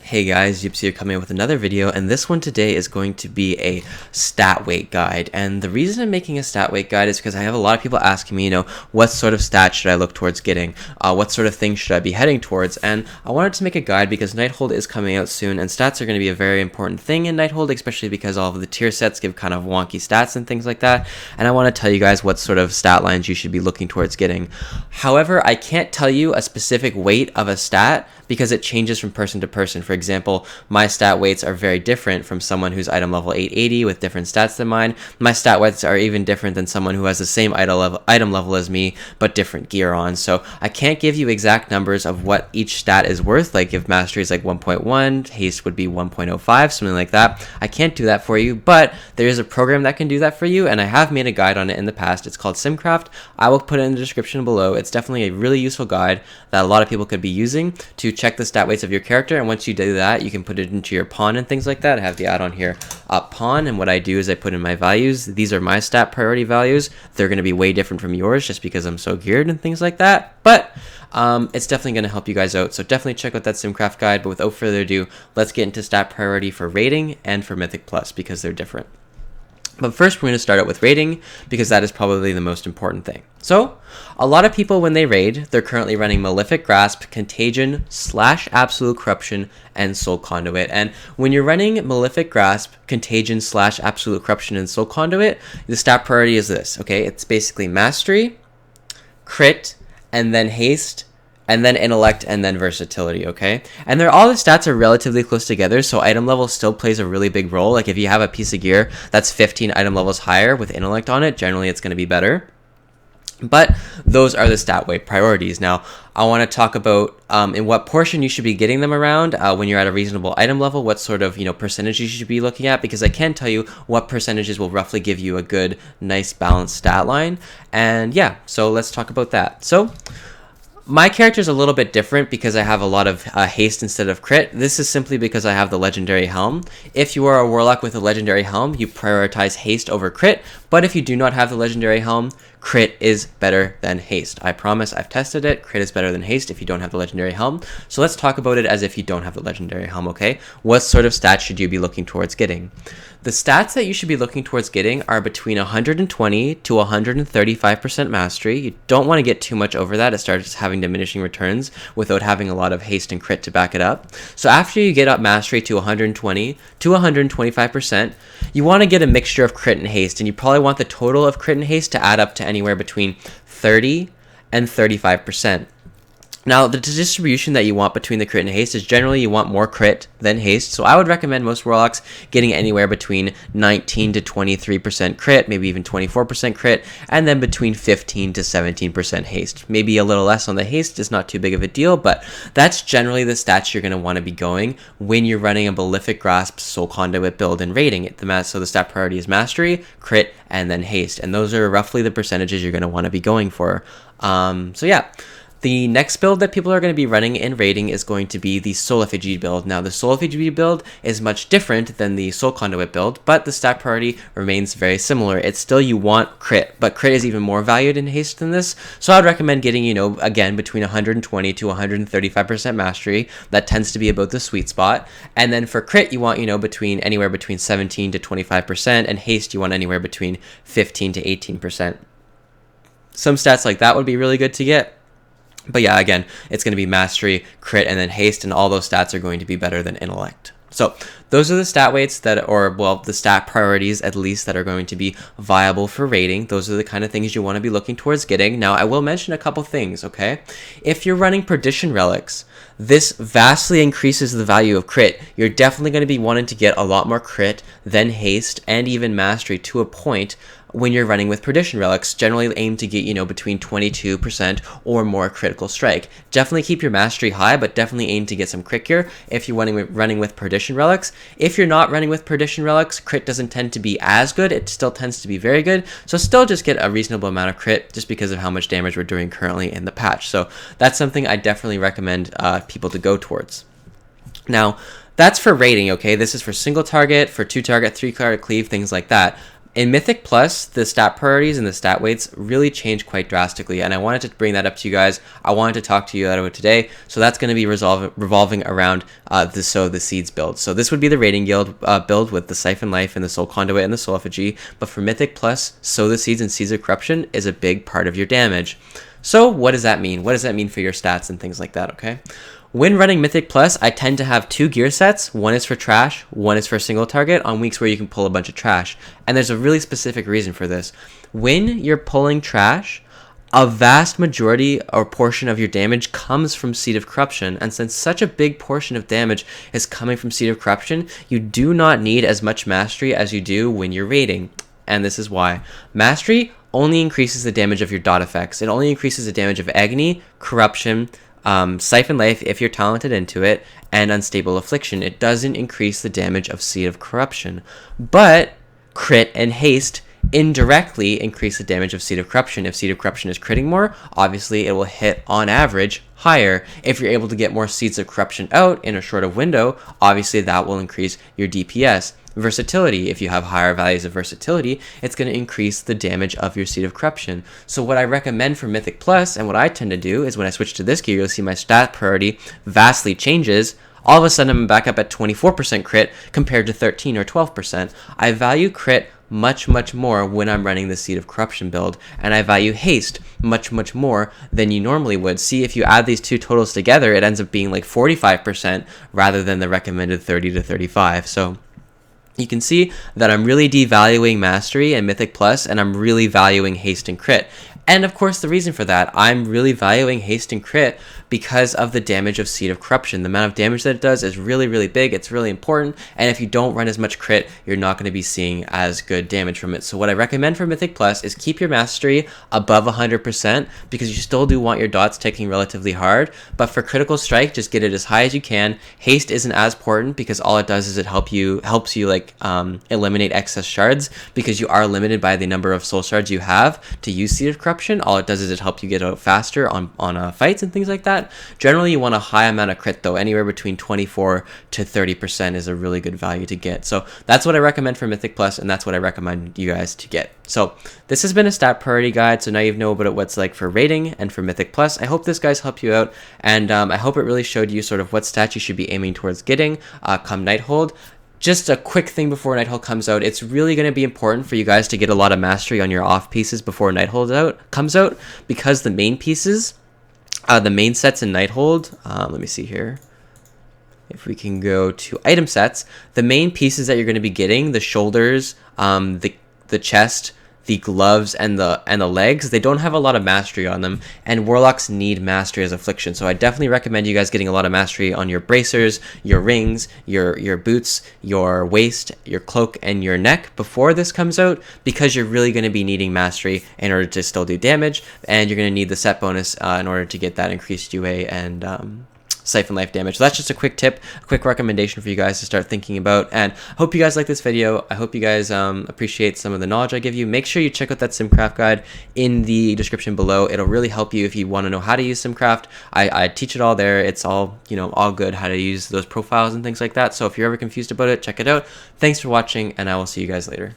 Hey guys, Yipzarena coming up with another video, and this one today is going to be a stat weight guide. And the reason I'm making a stat weight guide is because I have a lot of people asking me, what sort of stats should I look towards getting? What sort of things should I be heading towards? And I wanted to make a guide because Nighthold is coming out soon, and stats are going to be a very important thing in Nighthold, especially because all of the tier sets give kind of wonky stats and things like that. And I want to tell you guys what sort of stat lines you should be looking towards getting. However, I can't tell you a specific weight of a stat because it changes from person to person. For example, my stat weights are very different from someone who's item level 880 with different stats than mine. My stat weights are even different than someone who has the same item level as me, but different gear on. So I can't give you exact numbers of what each stat is worth. Like if mastery is like 1.1, haste would be 1.05, something like that. I can't do that for you, but there is a program that can do that for you, and I have made a guide on it in the past. It's called simcraft. I will put it in the description below. It's definitely a really useful guide that a lot of people could be using to check the stat weights of your character, and once you do that, you can put it into your pawn and things like that. I have the add-on here, pawn, and what I do is I put in my values. These are my stat priority values. They're going to be way different from yours just because I'm so geared and things like that, but it's definitely going to help you guys out, so definitely check out that simcraft guide. But without further ado, let's get into stat priority for rating and for mythic plus because they're different. But first, we're going to start out with rating because that is probably the most important thing. So, a lot of people when they raid, they're currently running Malefic Grasp, Contagion, / Absolute Corruption, and Soul Conduit. And when you're running Malefic Grasp, Contagion / Absolute Corruption, and Soul Conduit, the stat priority is this, okay? It's basically Mastery, Crit, and then Haste, and then Intellect, and then Versatility, okay? And all the stats are relatively close together, so item level still plays a really big role. Like if you have a piece of gear that's 15 item levels higher with Intellect on it, generally it's going to be better. But those are the stat weight priorities. Now, I want to talk about in what portion you should be getting them around when you're at a reasonable item level, what sort of percentage you should be looking at, because I can tell you what percentages will roughly give you a good, nice, balanced stat line. And yeah, so let's talk about that. So my character is a little bit different because I have a lot of haste instead of crit. This is simply because I have the legendary helm. If you are a warlock with a legendary helm, you prioritize haste over crit, but if you do not have the legendary helm, crit is better than haste. I promise, I've tested it. Crit is better than haste if you don't have the legendary helm. So let's talk about it as if you don't have the legendary helm, okay? What sort of stats should you be looking towards getting? The stats that you should be looking towards getting are between 120 to 135% mastery. You don't want to get too much over that. It starts having diminishing returns without having a lot of haste and crit to back it up. So after you get up mastery to 120 to 125%, you want to get a mixture of crit and haste, and you probably want the total of crit and haste to add up to anywhere between 30 and 35%. Now, the distribution that you want between the crit and haste is generally you want more crit than haste. So I would recommend most warlocks getting anywhere between 19 to 23% crit, maybe even 24% crit, and then between 15 to 17% haste. Maybe a little less on the haste is not too big of a deal, but that's generally the stats you're going to want to be going when you're running a Malefic Grasp Soul Conduit build and raiding it. So the stat priority is Mastery, Crit, and then Haste. And those are roughly the percentages you're going to want to be going for. So yeah. The next build that people are going to be running in raiding is going to be the Soul Effigy build. Now, the Soul Effigy build is much different than the Soul Conduit build, but the stat priority remains very similar. It's still you want crit, but crit is even more valued in haste than this. So I'd recommend getting, again, between 120 to 135% mastery. That tends to be about the sweet spot. And then for crit, you want, anywhere between 17 to 25%, and haste, you want anywhere between 15 to 18%. Some stats like that would be really good to get. But yeah, again, it's going to be mastery, crit, and then haste, and all those stats are going to be better than intellect. So those are the stat weights the stat priorities at least that are going to be viable for raiding. Those are the kind of things you want to be looking towards getting. Now, I will mention a couple things, okay? If you're running Perdition Relics, this vastly increases the value of crit. You're definitely going to be wanting to get a lot more crit than haste and even mastery to a point when you're running with Perdition Relics. Generally aim to get, between 22% or more critical strike. Definitely keep your mastery high, but definitely aim to get some crit gear if you're running with Perdition Relics. If you're not running with Perdition Relics, crit doesn't tend to be as good. It still tends to be very good. So still just get a reasonable amount of crit just because of how much damage we're doing currently in the patch. So that's something I definitely recommend people to go towards. Now, that's for raiding, okay? This is for single target, for 2 target, 3 target cleave, things like that. In Mythic Plus, the stat priorities and the stat weights really change quite drastically, and I wanted to bring that up to you guys. I wanted to talk to you about it today, so that's going to be revolving around the Sow the Seeds build. So this would be the Raiding Guild build with the Siphon Life and the Soul Conduit and the Soul Effigy, but for Mythic Plus, Sow the Seeds and Seeds of Corruption is a big part of your damage. So what does that mean? What does that mean for your stats and things like that, okay? When running Mythic Plus, I tend to have 2 gear sets. One is for trash, one is for a single target on weeks where you can pull a bunch of trash. And there's a really specific reason for this. When you're pulling trash, a vast majority or portion of your damage comes from Seed of Corruption, and since such a big portion of damage is coming from Seed of Corruption, you do not need as much Mastery as you do when you're raiding. And this is why. Mastery only increases the damage of your dot effects. It only increases the damage of Agony, Corruption, Siphon Life if you're talented into it, and Unstable Affliction. It doesn't increase the damage of Seed of Corruption. But Crit and Haste indirectly increase the damage of Seed of Corruption. If Seed of Corruption is critting more, obviously it will hit on average higher. If you're able to get more Seeds of Corruption out in a shorter window, obviously that will increase your DPS. Versatility, if you have higher values of versatility, it's going to increase the damage of your Seed of Corruption. So what I recommend for Mythic Plus, and what I tend to do, is when I switch to this gear, you'll see my stat priority vastly changes. All of a sudden I'm back up at 24% crit compared to 13 or 12%. I value crit much more when I'm running the Seed of Corruption build, and I value haste much more than you normally would. See, if you add these two totals together, it ends up being like 45% rather than the recommended 30 to 35. So you can see that I'm really devaluing Mastery and Mythic Plus, and I'm really valuing haste and crit. And of course, the reason for that, I'm really valuing haste and crit because of the damage of Seed of Corruption. The amount of damage that it does is really big. It's really important. And if you don't run as much crit, you're not going to be seeing as good damage from it. So what I recommend for Mythic Plus is keep your Mastery above 100% because you still do want your dots ticking relatively hard. But for Critical Strike, just get it as high as you can. Haste isn't as important because all it does is it helps you like eliminate excess shards because you are limited by the number of soul shards you have to use Seed of Corruption. All it does is it helps you get out faster on fights and things like that. Generally, you want a high amount of crit though. Anywhere between 24 to 30% is a really good value to get. So that's what I recommend for Mythic Plus, and that's what I recommend you guys to get. So this has been a stat priority guide. So now you know about what it's like for raiding and for Mythic Plus. I hope this guys helped you out, and I hope it really showed you sort of what stats you should be aiming towards getting come Nighthold. Just a quick thing before Nighthold comes out, it's really going to be important for you guys to get a lot of mastery on your off pieces before Nighthold comes out, because the main pieces, the main sets in Nighthold, let me see here. If we can go to item sets, the main pieces that you're going to be getting, the shoulders, the chest, the gloves, and the legs, they don't have a lot of mastery on them, and warlocks need mastery as affliction. So I definitely recommend you guys getting a lot of mastery on your bracers, your rings, your boots, your waist, your cloak, and your neck before this comes out, because you're really going to be needing mastery in order to still do damage, and you're going to need the set bonus in order to get that increased UA and Siphon Life damage. So that's just a quick tip, a quick recommendation for you guys to start thinking about. And I hope you guys like this video. I hope you guys appreciate some of the knowledge I give you. Make sure you check out that simcraft guide in the description below. It'll really help you if you want to know how to use simcraft. I teach it all there. It's all, all good, how to use those profiles and things like that. So if you're ever confused about it, check it out. Thanks for watching, and I will see you guys later.